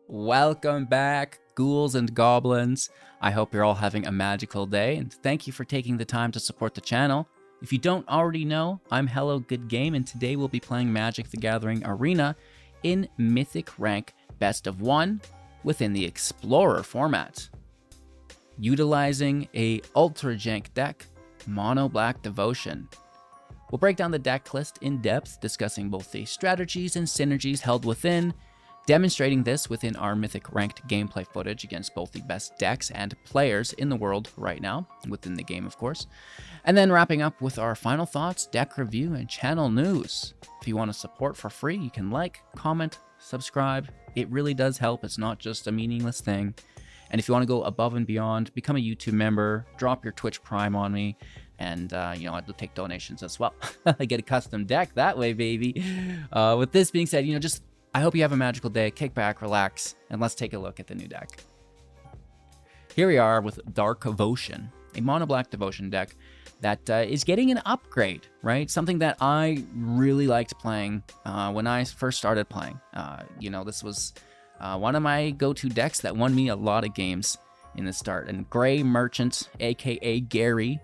Welcome back, ghouls and goblins. I hope you're all having a magical day, and thank you for taking the time to support the channel. If you don't already know, I'm Hello Good Game, and today we'll be playing Magic the Gathering Arena in Mythic Rank Best of 1 within the Explorer format. Utilizing a Ultra Jank deck, Mono Black Devotion. We'll break down the deck list in depth, discussing both the strategies and synergies held within, demonstrating this within our Mythic ranked gameplay footage against both the best decks and players in the world right now, within the game of course, and then wrapping up with our final thoughts, deck review, and channel news. If you want to support for free, you can like, comment, subscribe. It really does help. It's not just a meaningless thing. And if you want to go above and beyond, become a YouTube member, drop your Twitch Prime on me, and I'll take donations as well. I get a custom deck that way, baby. With this being said, I hope you have a magical day. Kick back, relax, and let's take a look at the new deck. Here we are with Dark Devotion, a mono black devotion deck that is getting an upgrade, right? Something that I really liked playing when I first started playing. This was one of my go-to decks that won me a lot of games in the start. And Gray Merchant, aka Gary,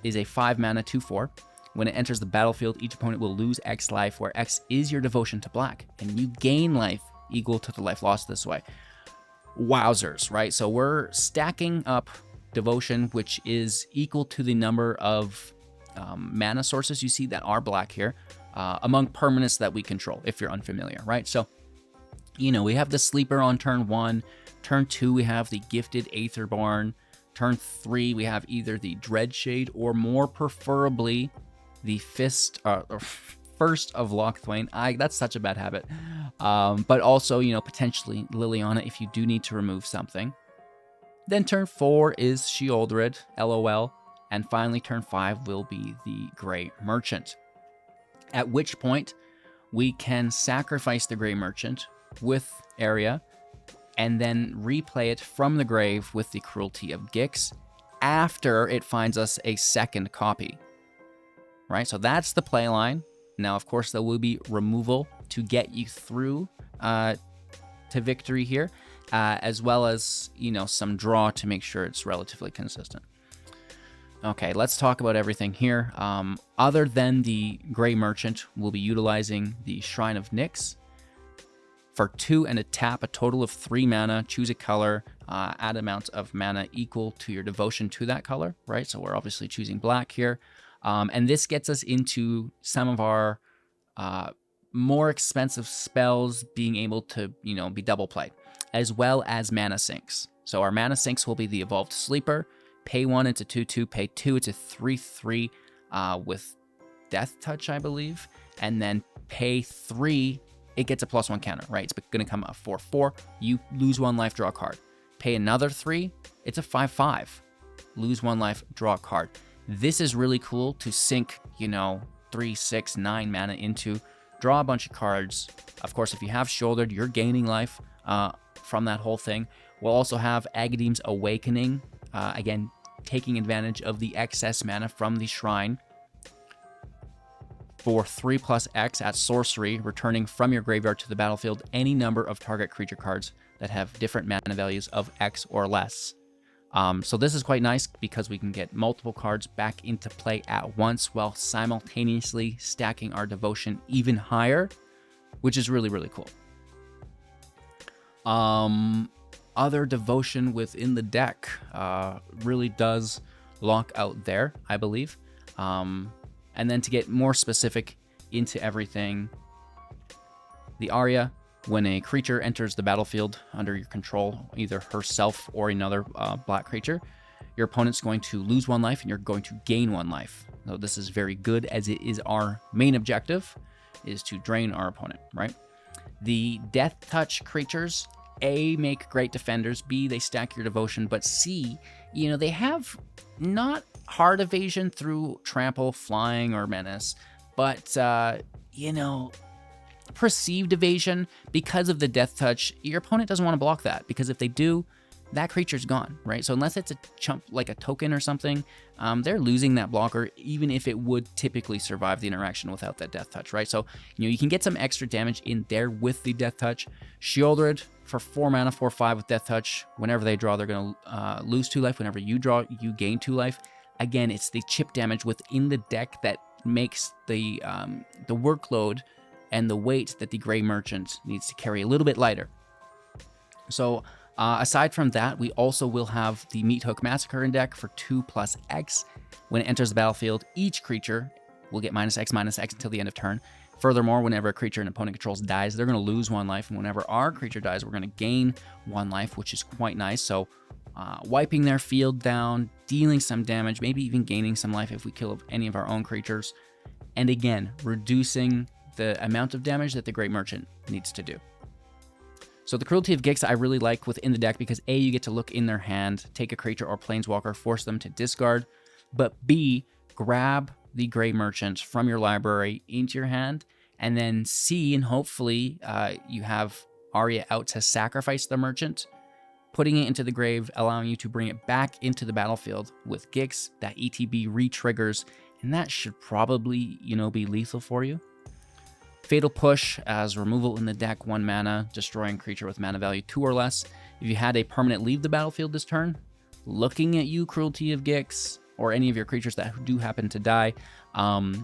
is a 5-mana 2/4. When it enters the battlefield, each opponent will lose X life, where X is your devotion to black, and you gain life equal to the life lost this way. Wowzers, right? So we're stacking up devotion, which is equal to the number of mana sources you see that are black here, among permanents that we control, if you're unfamiliar, right? So, we have the Sleeper on turn 1. Turn 2, we have the Gifted Aetherborn. Turn 3, we have either the Dreadshade or more preferably the First of Locthwain. That's such a bad habit. But also, potentially Liliana if you do need to remove something. Then turn 4 is Sheoldred, LOL. And finally, turn 5 will be the Gray Merchant. At which point, we can sacrifice the Gray Merchant with Area, and then replay it from the grave with the Cruelty of Gix after it finds us a second copy. Right, so that's the play line. Now, of course, there will be removal to get you through to victory here, as well as, some draw to make sure it's relatively consistent. Okay, let's talk about everything here. Other than the Gray Merchant, we'll be utilizing the Shrine of Nyx. For 2 and a tap, a total of 3 mana, choose a color, add amount of mana equal to your devotion to that color, right? So we're obviously choosing black here. And this gets us into some of our more expensive spells being able to, be double played, as well as mana sinks. So our mana sinks will be the Evolved Sleeper, pay 1, it's a 2/2, pay 2, it's a 3/3 with Death Touch, I believe, and then pay 3, it gets a +1 counter, right? It's going to come a 4/4, you lose 1 life, draw a card. Pay another 3, it's a 5/5, lose 1 life, draw a card. This is really cool to sink, 3, 6, 9 mana into, draw a bunch of cards. Of course, if you have Shouldered, you're gaining life from that whole thing. We'll also have Agadeem's Awakening, again, taking advantage of the excess mana from the Shrine. For 3+X at sorcery, returning from your graveyard to the battlefield any number of target creature cards that have different mana values of X or less. So this is quite nice because we can get multiple cards back into play at once while simultaneously stacking our devotion even higher, which is really, really cool. Other devotion within the deck really does lock out there, I believe. And then to get more specific into everything, the Arya, when a creature enters the battlefield under your control, either herself or another black creature, your opponent's going to lose 1 life and you're going to gain 1 life. So this is very good, as it is our main objective, is to drain our opponent, right? The Death Touch creatures, A, make great defenders, B, they stack your devotion, but C, they have not hard evasion through trample, flying, or menace, but, perceived evasion because of the Death Touch. Your opponent doesn't want to block that, because if they do, that creature's gone, right? So unless it's a chump like a token or something, they're losing that blocker, even if it would typically survive the interaction without that death touch, right? So, you can get some extra damage in there with the death touch. Shieldred for 4 mana, 4/5 with death touch. Whenever they draw, they're going to lose 2 life. Whenever you draw, you gain 2 life. Again, it's the chip damage within the deck that makes the workload and the weight that the Grey Merchant needs to carry a little bit lighter. So, aside from that, we also will have the Meat Hook Massacre in deck for 2+X. When it enters the battlefield, each creature will get -X until the end of turn. Furthermore, whenever a creature an opponent controls dies, they're going to lose 1 life. And whenever our creature dies, we're going to gain 1 life, which is quite nice. So, wiping their field down, dealing some damage, maybe even gaining some life if we kill any of our own creatures. And again, reducing the amount of damage that the Great Merchant needs to do. So the Cruelty of Gix I really like within the deck because A, you get to look in their hand, take a creature or planeswalker, force them to discard, but B, grab the Grey Merchant from your library into your hand, and then C, and hopefully you have Arya out to sacrifice the Merchant, putting it into the grave, allowing you to bring it back into the battlefield with Gix. That ETB re-triggers, and that should probably, be lethal for you. Fatal Push as removal in the deck, 1 mana, destroying creature with mana value 2 or less. If you had a permanent leave the battlefield this turn, looking at you, Cruelty of Gix, or any of your creatures that do happen to die,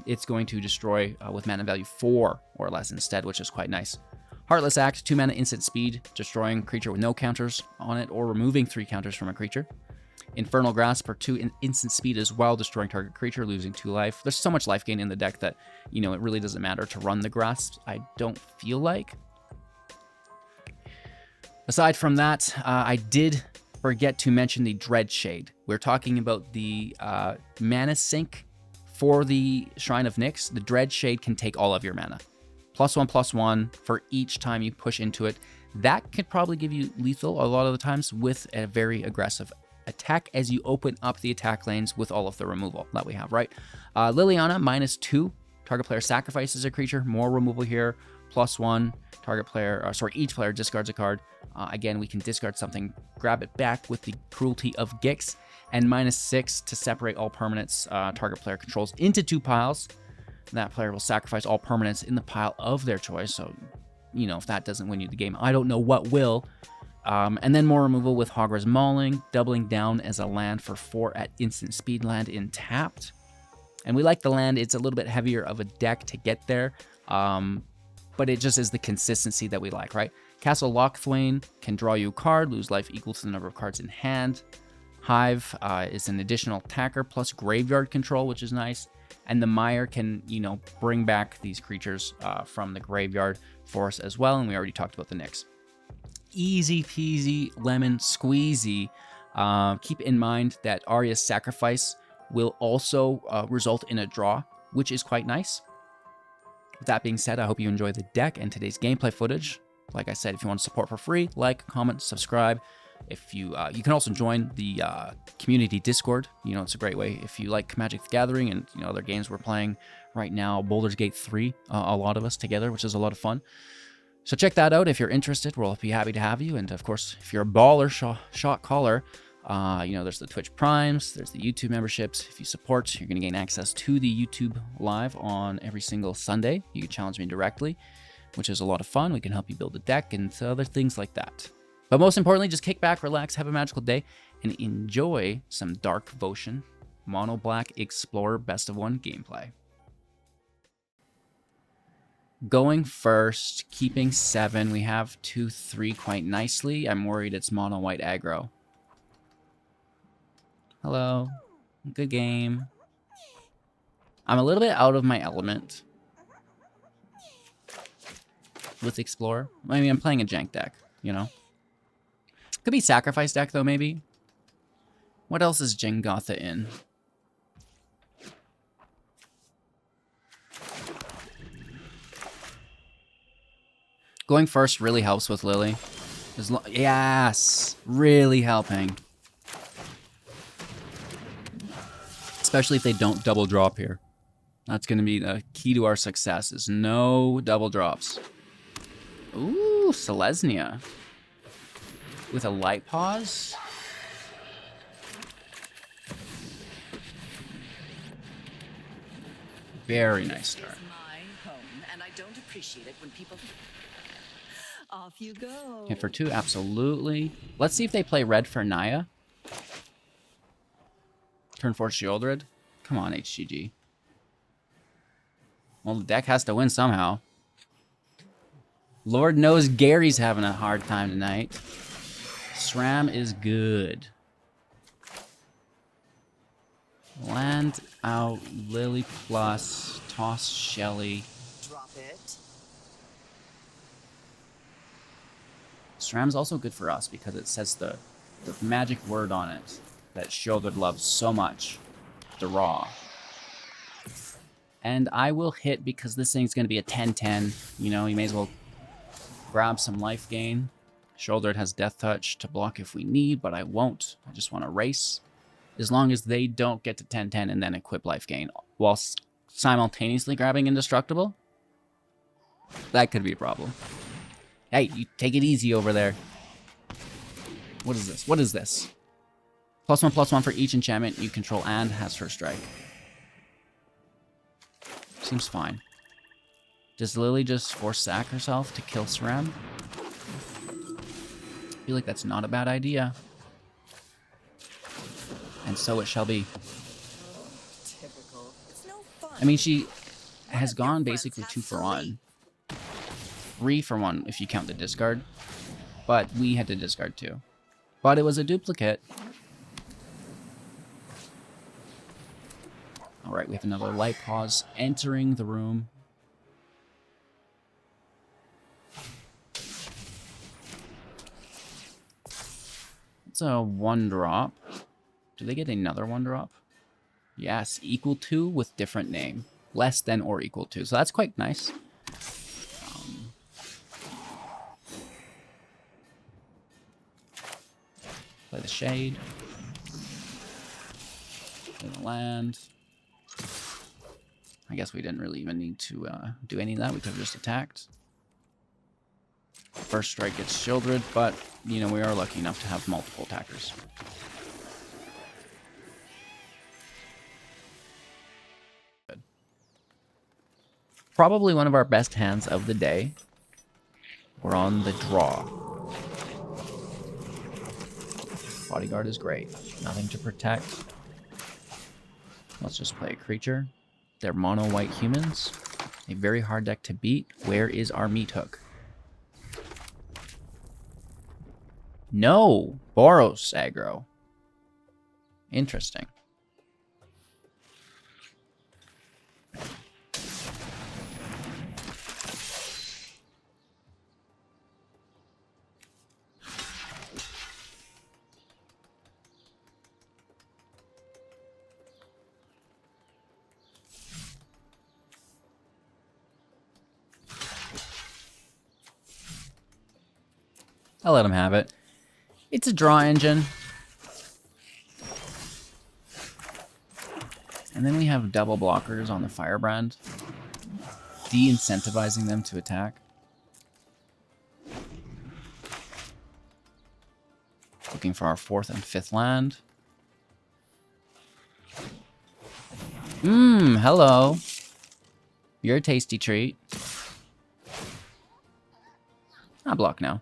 it's going to destroy with mana value 4 or less instead, which is quite nice. Heartless Act, 2 mana instant speed, destroying creature with no counters on it or removing 3 counters from a creature. Infernal Grasp for 2 instant speed as well, destroying target creature, losing 2 life. There's so much life gain in the deck that, it really doesn't matter to run the Grasp, I don't feel like. Aside from that, I did forget to mention the Dreadshade. We're talking about the mana sink for the Shrine of Nyx. The Dreadshade can take all of your mana. +1/+1 for each time you push into it. That could probably give you lethal a lot of the times with a very aggressive attack as you open up the attack lanes with all of the removal that we have, right? Liliana, -2. Target player sacrifices a creature. More removal here. +1. Each player discards a card. Again, we can discard something, grab it back with the Cruelty of Gix. And -6 to separate all permanents target player controls into 2 piles. That player will sacrifice all permanents in the pile of their choice. So, if that doesn't win you the game, I don't know what will. And then more removal with Hogwarts Mauling, doubling down as a land for 4 at instant speed land in tapped. And we like the land. It's a little bit heavier of a deck to get there, but it just is the consistency that we like, right? Castle Lochthwain can draw you a card, lose life equal to the number of cards in hand. Hive is an additional attacker plus graveyard control, which is nice. And the Mire can, bring back these creatures from the graveyard for us as well. And we already talked about the Nyx. Easy peasy lemon squeezy. Keep in mind that Arya's sacrifice will also result in a draw, which is quite nice. With that being said, I hope you enjoy the deck and today's gameplay footage. Like I said, if you want to support for free, like, comment, subscribe. If you can also join the community Discord. It's a great way if you like Magic the Gathering and other games we're playing right now. Baldur's Gate 3, a lot of us together, which is a lot of fun. So check that out if you're interested. We'll be happy to have you. And of course, if you're a baller shot caller, there's the Twitch Primes, there's the YouTube memberships. If you support, you're going to gain access to the YouTube Live on every single Sunday. You can challenge me directly, which is a lot of fun. We can help you build a deck and other things like that. But most importantly, just kick back, relax, have a magical day, and enjoy some Dark Votion Mono Black Explorer Best of 1 gameplay. Going first, keeping 7. We have 2/3 quite nicely. I'm worried it's mono white aggro. Hello. Good game. I'm a little bit out of my element with Explorer. I mean, I'm playing a Jank deck, Could be Sacrifice deck, though, maybe. What else is Jengotha in? Going first really helps with Lily. Yes! Really helping. Especially if they don't double drop here. That's going to be the key to our success, is no double drops. Ooh, Selesnya. with a light pause. Very nice start. My home, and I don't appreciate it when people... Off you go. Hit for 2, absolutely. Let's see if they play red for Naya. Turn 4 Shieldred. Come on, HGG. Well, the deck has to win somehow. Lord knows Gary's having a hard time tonight. SRAM is good. Land out Lily plus, toss Shelly. Drop it. SRAM's also good for us because it says the magic word on it that Shieldred loves so much. The raw. And I will hit because this thing's going to be a 10-10. You know, you may as well grab some life gain. Shieldred has Death Touch to block if we need, but I won't. I just want to race. As long as they don't get to 10-10 and then equip life gain while simultaneously grabbing Indestructible, that could be a problem. Hey, you take it easy over there. What is this? What is this? +1/+1 for each enchantment you control and has first strike. Seems fine. Does Lily just force sack herself to kill SRAM? I feel like that's not a bad idea. And so it shall be. Typical. It's no fun. I mean, she has gone basically 2 for 1. 3 for 1 if you count the discard. But we had to discard 2. But it was a duplicate. Alright, we have another light pause entering the room. It's a 1-drop. Do they get another 1-drop? Yes, equal to with different name. Less than or equal to. So that's quite nice. Play the Shade. Play the land. I guess we didn't really even need to do any of that. We could have just attacked. First strike gets Shieldred, but, you know, we are lucky enough to have multiple attackers. Good. Probably one of our best hands of the day. We're on the draw. Bodyguard is great. Nothing to protect. Let's just play a creature. They're mono white humans. A very hard deck to beat. Where is our meat hook? No! Boros aggro. Interesting. I'll let him have it. It's a draw engine. And then we have double blockers on the Firebrand, de-incentivizing them to attack. Looking for our 4th and 5th land. Hello. You're a tasty treat. I'll block now.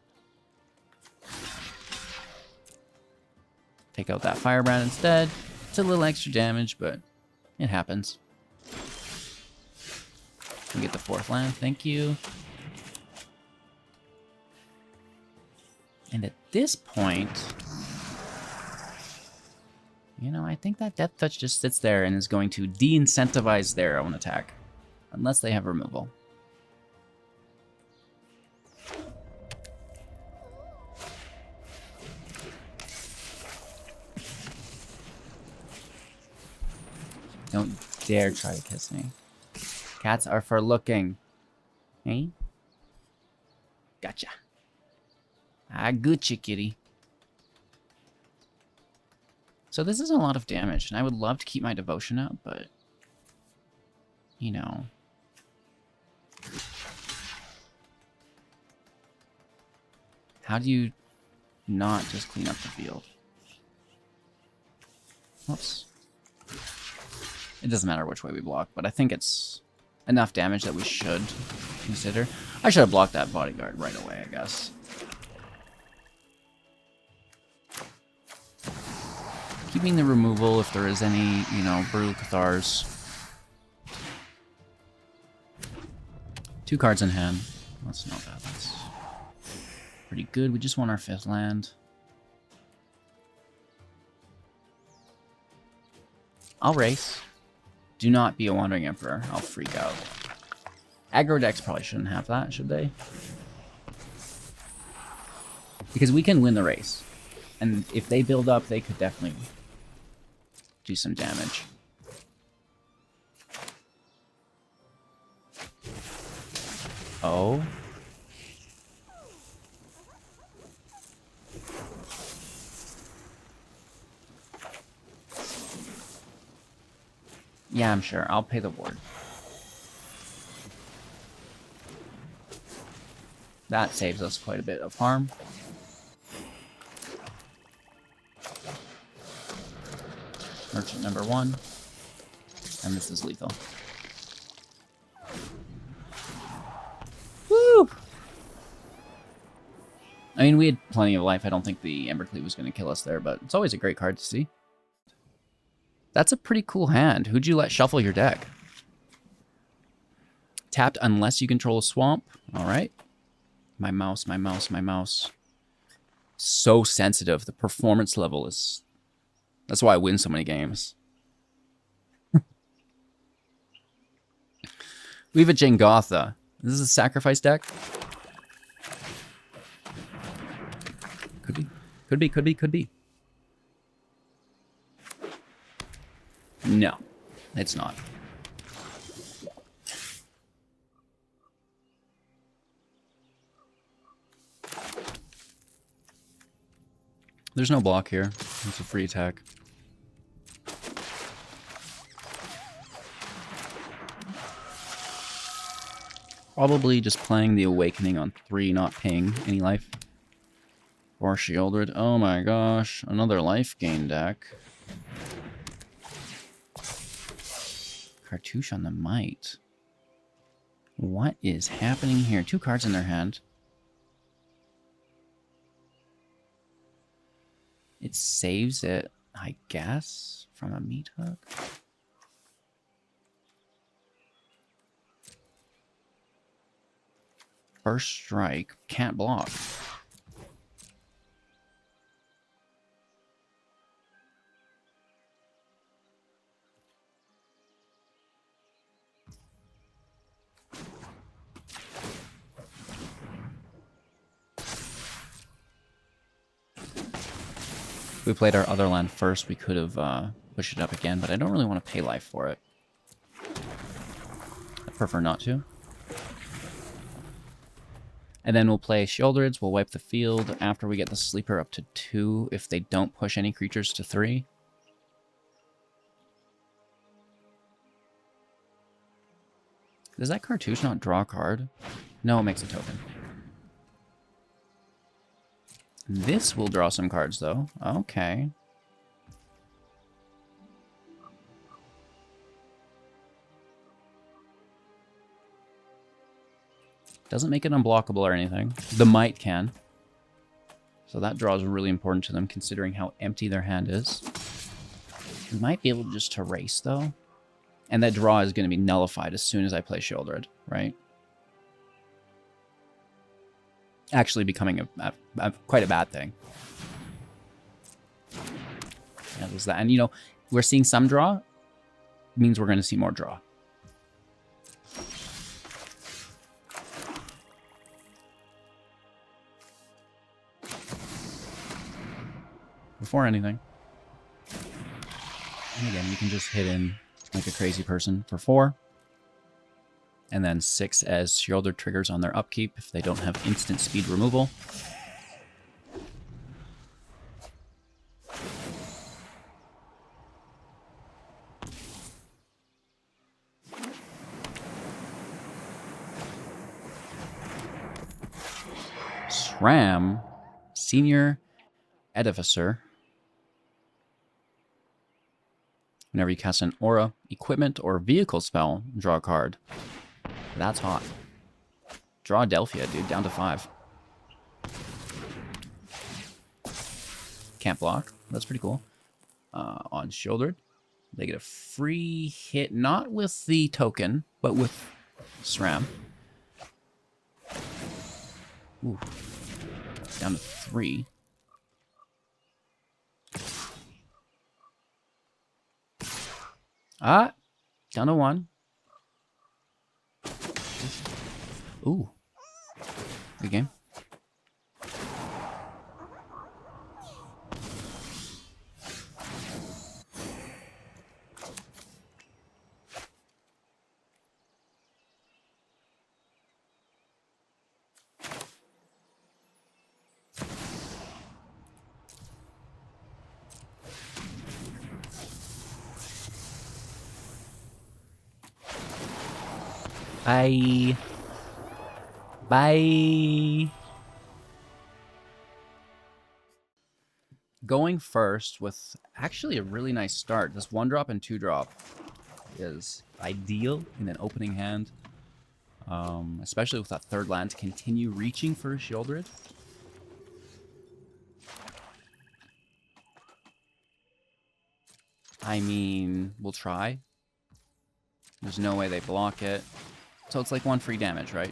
Take out that Firebrand instead. It's a little extra damage, but it happens. We get the 4th land, thank you. And at this point, you know, I think that Death Touch just sits there and is going to de-incentivize their own attack. Unless they have removal. Don't dare try to kiss me. Cats are for looking. Hey? Gotcha. I got you, kitty. So this is a lot of damage, and I would love to keep my devotion up, but... You know... How do you not just clean up the field. Whoops. It doesn't matter which way we block, but I think it's enough damage that we should consider. I should have blocked that bodyguard right away, I guess. Keeping the removal if there is any, you know, Brutal Cathars. 2 cards in hand. That's not bad. That's pretty good. We just want our 5th land. I'll race. Do not be a Wandering Emperor. I'll freak out. Aggro decks probably shouldn't have that, should they? Because we can win the race. And if they build up, they could definitely do some damage. Oh. Yeah, I'm sure. I'll pay the ward. That saves us quite a bit of harm. Merchant number 1. And this is lethal. Woo! I mean, we had plenty of life. I don't think the Embercleave was going to kill us there, but it's always a great card to see. That's a pretty cool hand. Who'd you let shuffle your deck? Tapped unless you control a swamp. All right. My mouse, my mouse, my mouse. So sensitive. The performance level is... That's why I win so many games. We have a Jangotha. This is a sacrifice deck? Could be. Could be, could be, could be. No, it's not. There's no block here. It's a free attack. Probably just playing the Awakening on 3, not paying any life. Or Shieldred. Oh my gosh, another life gain deck. Cartouche on the Might. What is happening here? 2 cards in their hand. It saves it, I guess, from a meat hook. First strike. Can't block. If we played our other land first, we could have pushed it up again, but I don't really want to pay life for it. I prefer not to. And then we'll play Shieldreds, we'll wipe the field after we get the Sleeper up to 2 if they don't push any creatures to 3. Does that Cartouche not draw a card? No, it makes a token. This will draw some cards, though. Okay. Doesn't make it unblockable or anything. The Might can. So that draw is really important to them, considering how empty their hand is. We might be able just to race, though. And that draw is going to be nullified as soon as I play Shieldred, right? Actually becoming quite a bad thing. Yeah, there's that. And, you know, we're seeing some draw. Means we're going to see more draw. Before anything. And again, you can just hit in like a crazy person for 4. And then 6 as Shieldred triggers on their upkeep if they don't have instant speed removal. SRAM, Senior Edificer. Whenever you cast an aura, equipment, or vehicle spell, draw a card. That's hot. Draw Adelphia, dude, down to 5. Can't block. That's pretty cool. On Shouldered, they get a free hit, not with the token, but with SRAM. Ooh. Down to 3. Ah, down to 1. Ooh. Good game. Bye. Bye. Going first with actually a really nice start. This 1-drop and 2-drop is ideal in an opening hand. Especially with that 3rd land to continue reaching for a Shieldred. I mean, we'll try. There's no way they block it. So it's like 1 free damage, right?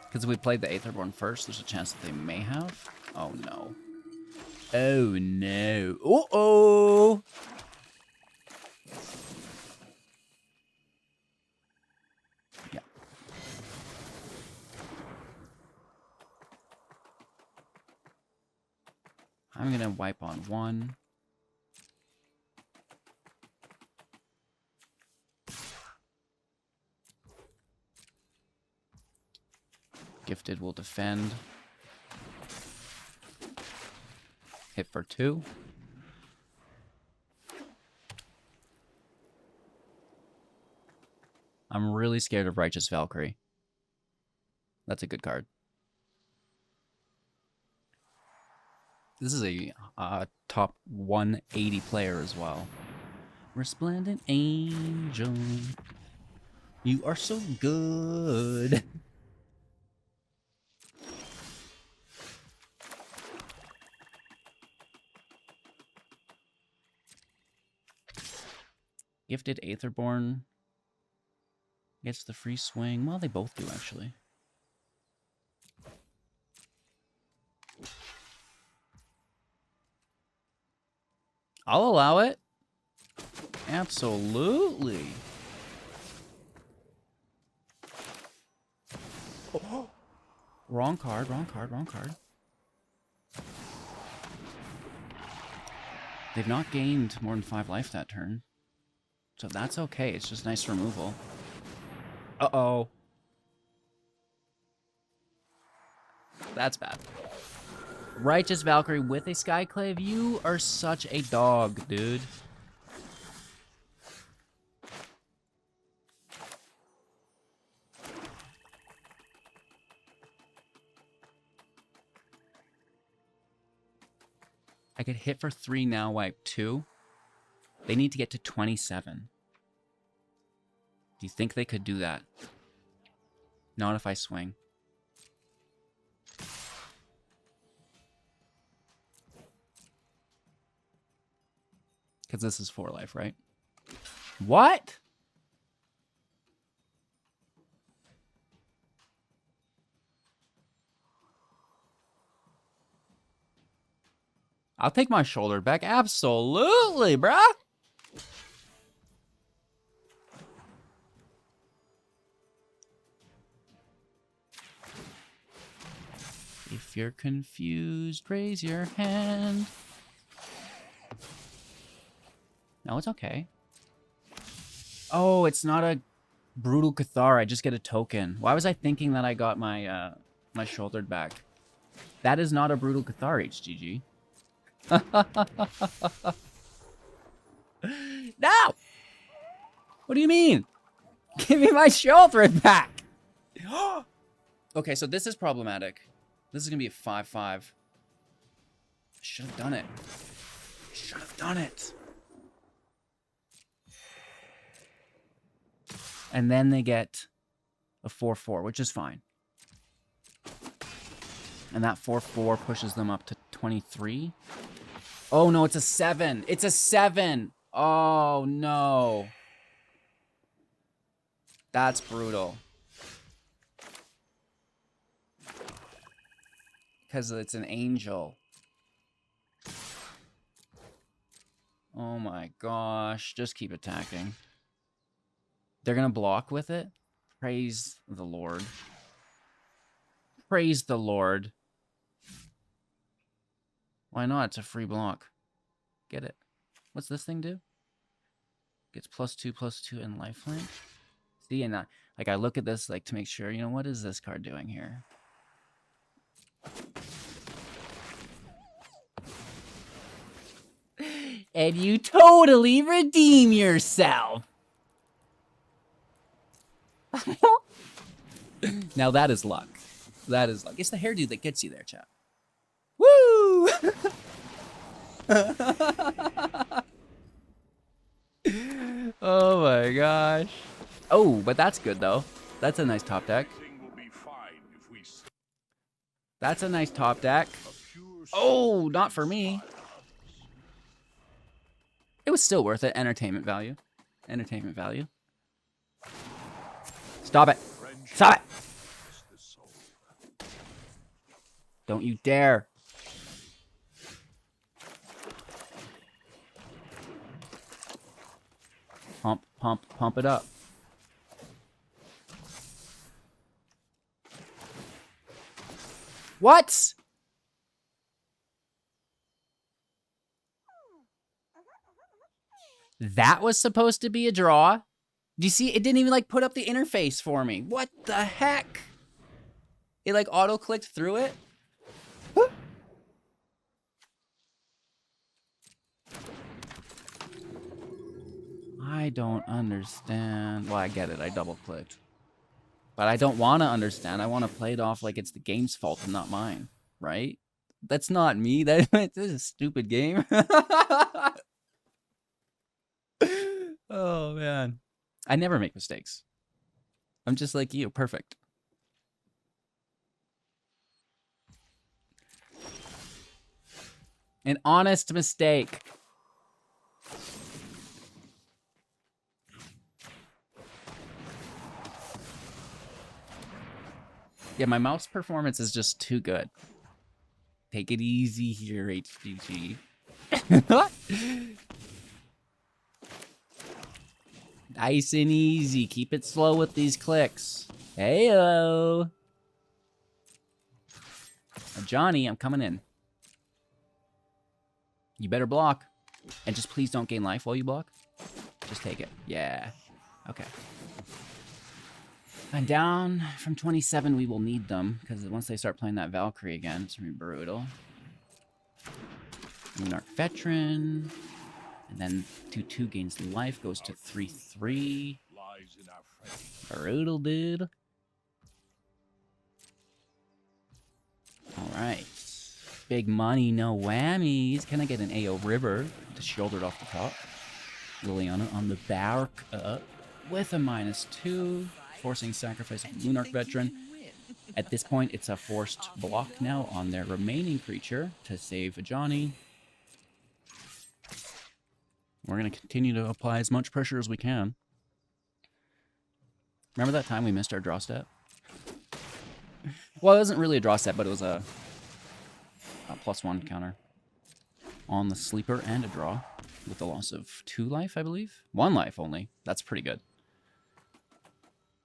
Because if we played the Aetherborn first, there's a chance that they may have. Oh, no. Oh, no. Uh-oh! Yeah. I'm going to wipe on 1. Gifted will defend. Hit for 2. I'm really scared of Righteous Valkyrie. That's a good card. This is a top 180 player as well. Resplendent Angel. You are so good. Gifted Aetherborn gets the free swing. Well, they both do, actually. I'll allow it. Absolutely. Oh. Wrong card, wrong card, wrong card. They've not gained more than 5 life that turn. So that's okay. It's just nice removal. Uh-oh. That's bad. Righteous Valkyrie with a Skyclave. You are such a dog, dude. I could hit for 3 now, wipe 2. They need to get to 27. Do you think they could do that? Not if I swing. Because this is 4 life, right? What? I'll take my shoulder back. Absolutely, bruh. If you're confused, raise your hand. No, it's okay. Oh, it's not a Brutal Cathar. I just get a token. Why was I thinking that I got my my shouldered back? That is not a Brutal Cathar, HGG. No! What do you mean? Give me my shouldered back! Okay, so this is problematic. This is going to be a 5-5. Should have done it. Should have done it. And then they get a 4/4, which is fine. And that 4/4 pushes them up to 23. Oh no, it's a 7. It's a 7. Oh no. That's brutal. Because it's an angel. Oh my gosh. Just keep attacking. They're going to block with it? Praise the Lord. Praise the Lord. Why not? It's a free block. Get it. What's this thing do? Gets +2/+2 and lifelink. See, and like I look at this like to make sure, you know, what is this card doing here? And you totally redeem yourself. Now that is luck. That is luck. It's the hairdo that gets you there, chat. Woo! Oh my gosh. Oh, but that's good though. That's a nice top deck. That's a nice top deck. Oh, not for me. It was still worth it. Entertainment value. Entertainment value. Stop it. Stop it. Don't you dare. Pump, pump, pump it up. What? That was supposed to be a draw? Do you see? It didn't even like put up the interface for me. What the heck? It like auto-clicked through it? I don't understand. Well, I get it. I double-clicked. But I don't want to understand. I want to play it off like it's the game's fault and not mine. Right? That's not me. This is a stupid game. Oh, man. I never make mistakes. I'm just like you. Perfect. An honest mistake. Yeah, my mouse performance is just too good. Take it easy here, HGG. Nice and easy. Keep it slow with these clicks. Heyo. Johnny, I'm coming in. You better block. And just please don't gain life while you block. Just take it. Yeah. Okay. And down from 27, we will need them. Because once they start playing that Valkyrie again, it's going to be brutal. Monarch Veteran. And then 2/2 gains life, goes to 3/3. Brutal, dude. Alright. Big money, no whammies. Can I get an AO River to shoulder it off the top? Liliana on the back with a -2, forcing sacrifice of Monarch Veteran. At this point, it's a forced block now on their remaining creature to save Johnny. We're going to continue to apply as much pressure as we can. Remember that time we missed our draw step? Well, it wasn't really a draw step, but it was a +1 counter on the sleeper and a draw with the loss of 2 life, I believe. 1 life only. That's pretty good.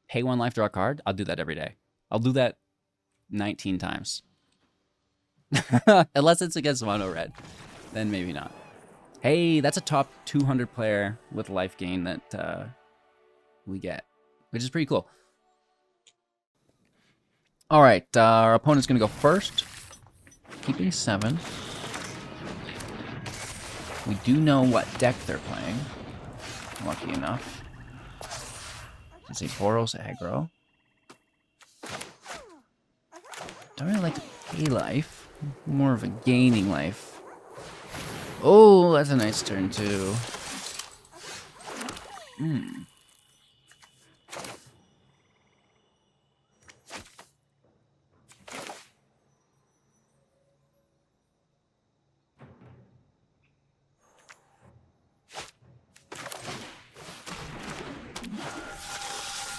Pay 1 life, draw a card. I'll do that every day. I'll do that 19 times. Unless it's against mono red. Then maybe not. Hey, that's a top 200 player with life gain that we get, which is pretty cool. All right, our opponent's going to go first, keeping 7. We do know what deck they're playing, lucky enough. It's a Boros aggro. Don't really like to pay life, more of a gaining life Oh, that's a nice turn too. Hmm.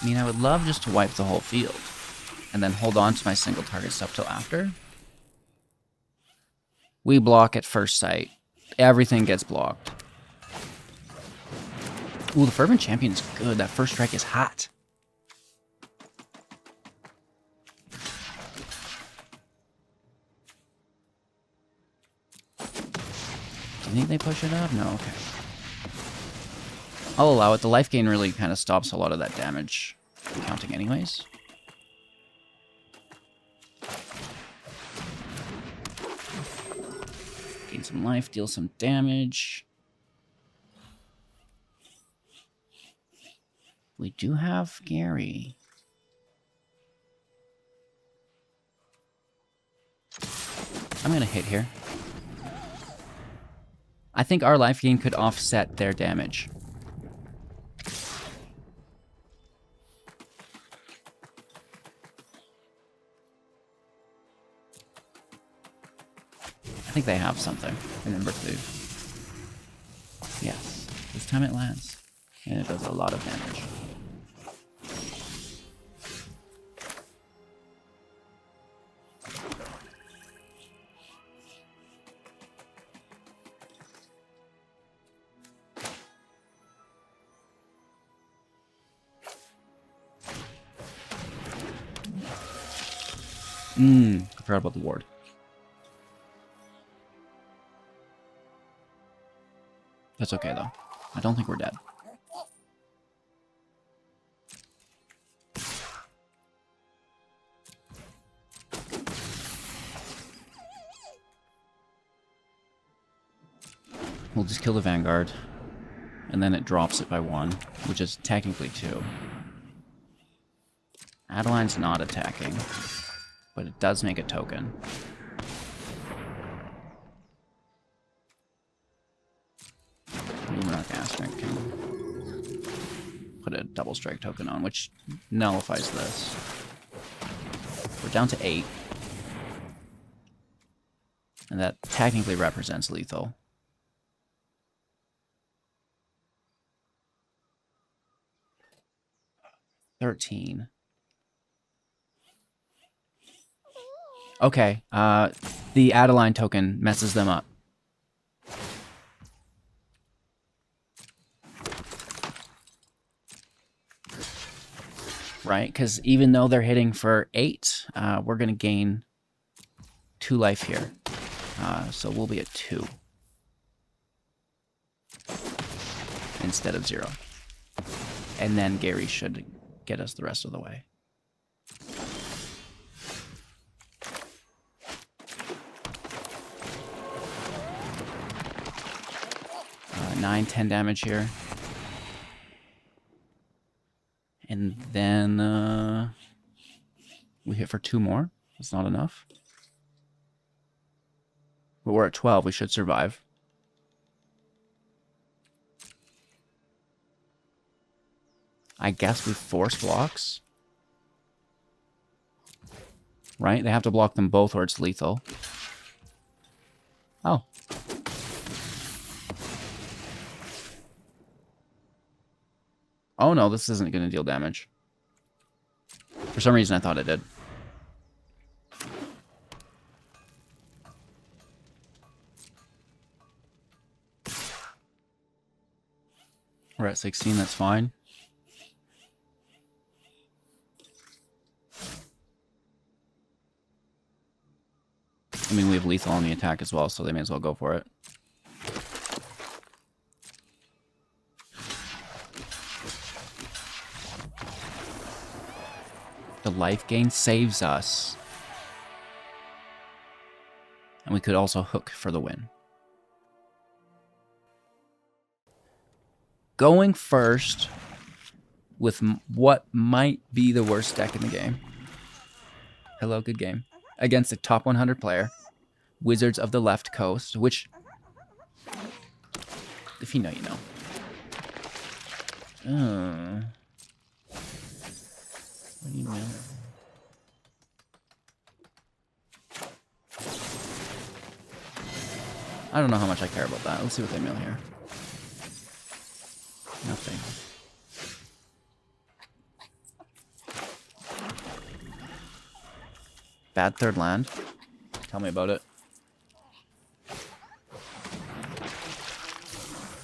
I mean, I would love just to wipe the whole field and then hold on to my single target stuff till after. We block at first sight. Everything gets blocked. Ooh, the Fervent Champion is good. That first strike is hot. Do you think they push it up? No, okay. I'll allow it. The life gain really kind of stops a lot of that damage counting anyways. Gain some life, deal some damage. We do have Gary. I'm going to hit here. I think our life gain could offset their damage. I think they have something. Remember to. Yes. This time it lands. And it does a lot of damage. I forgot about the ward. That's okay, though. I don't think we're dead. We'll just kill the Vanguard. And then it drops it by 1, which is technically 2. Adeline's not attacking, but it does make a token. Luminarch Aspect can put a double strike token on, which nullifies this. We're down to 8. And that technically represents lethal. $13. Okay, the Adeline token messes them up. Right, because even though they're hitting for 8, we're going to gain 2 life here. So we'll be at 2. Instead of 0. And then Gary should get us the rest of the way. 9, 10 damage here. And then we hit for 2 more. That's not enough. But we're at 12. We should survive. I guess we force blocks. Right? They have to block them both or it's lethal. Oh. Oh no, this isn't going to deal damage. For some reason I thought it did. We're at 16, that's fine. I mean, we have lethal on the attack as well, so they may as well go for it. The life gain saves us. And we could also hook for the win. Going first with what might be the worst deck in the game. Hello, good game. Against a top 100 player. Wizards of the Left Coast, which If you know, you know. What do you know? I don't know how much I care about that. Let's see what they mill here. Nothing. Bad third land. Tell me about it.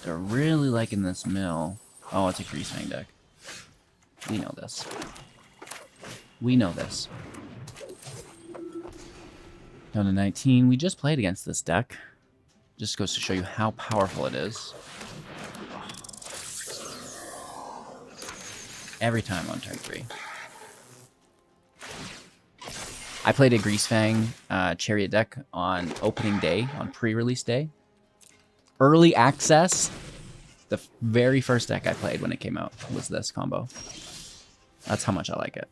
They're really liking this mill. Oh, it's a Greasefang deck. We know this. We know this. Down to 19. We just played against this deck. Just goes to show you how powerful it is. Every time on turn 3. I played a Greasefang Chariot deck on opening day, on pre-release day. Early access. The very first deck I played when it came out was this combo. That's how much I like it.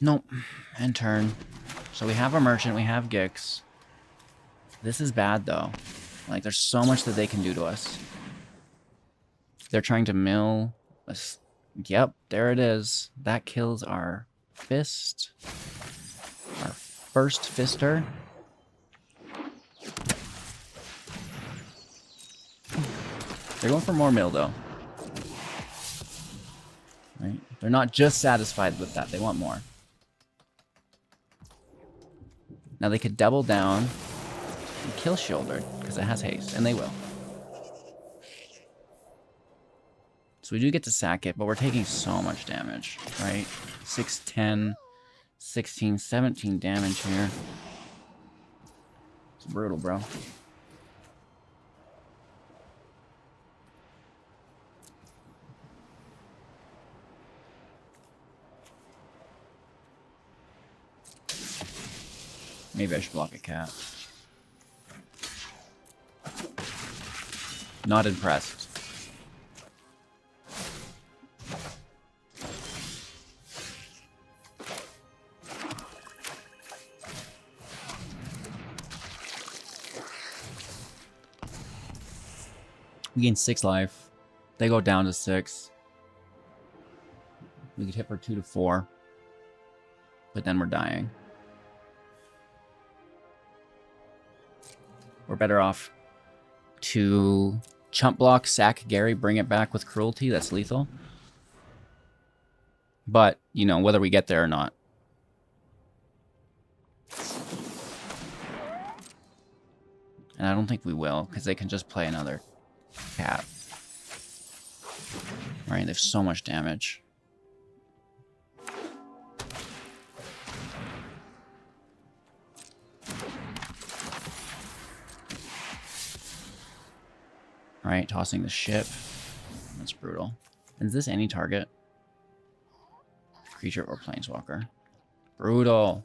Nope. End turn. So we have our Merchant, we have Gix. This is bad, though. Like, there's so much that they can do to us. They're trying to mill us. Yep, there it is. That kills our fist. Our first fister. They're going for more mill, though. Right? They're not just satisfied with that. They want more. Now they could double down and kill Shouldered, because it has haste, and they will. So we do get to sack it, but we're taking so much damage, right? 6, 10, 16, 17 damage here. It's brutal, bro. Maybe I should block a cat. Not impressed. We gain 6 life. They go down to 6. We could hit for 2 to 4. But then we're dying. We're better off to chump block, sack Gary, bring it back with Cruelty. That's lethal. But, you know, whether we get there or not. And I don't think we will, because they can just play another cat. Right, they have so much damage. Right, tossing the ship. That's brutal. Is this any target? Creature or planeswalker? Brutal.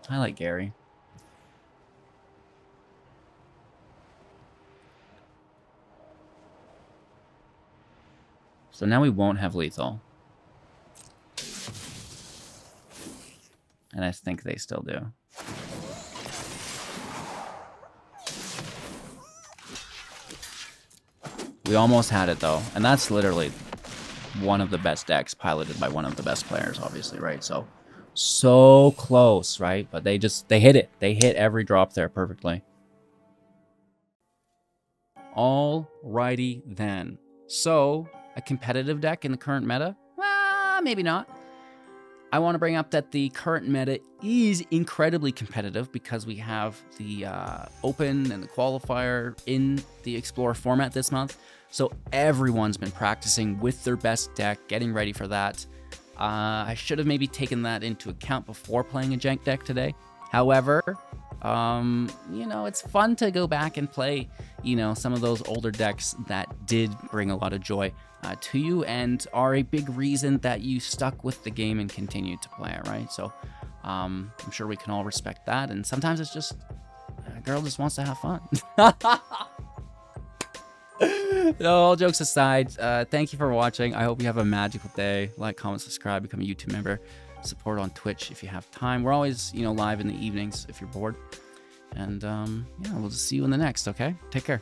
I like Gary. So now we won't have lethal. And I think they still do. We almost had it, though. And that's literally one of the best decks piloted by one of the best players, obviously, right? So close, right? But they hit it. They hit every drop there perfectly. Alrighty then. So, a competitive deck in the current meta? Well, maybe not. I want to bring up that the current meta is incredibly competitive because we have the Open and the Qualifier in the Explorer format this month. So everyone's been practicing with their best deck, getting ready for that. I should have maybe taken that into account before playing a Jank deck today. However, you know, it's fun to go back and play, you know, some of those older decks that did bring a lot of joy to you and are a big reason that you stuck with the game and continued to play it, right? So I'm sure we can all respect that. And sometimes it's just a girl just wants to have fun. No, all jokes aside, thank you for watching. I hope you have a magical day. Like, comment, subscribe, become a YouTube member. Support on Twitch if you have time. We're always, you know, live in the evenings if you're bored. And yeah, we'll just see you in the next, okay? Take care.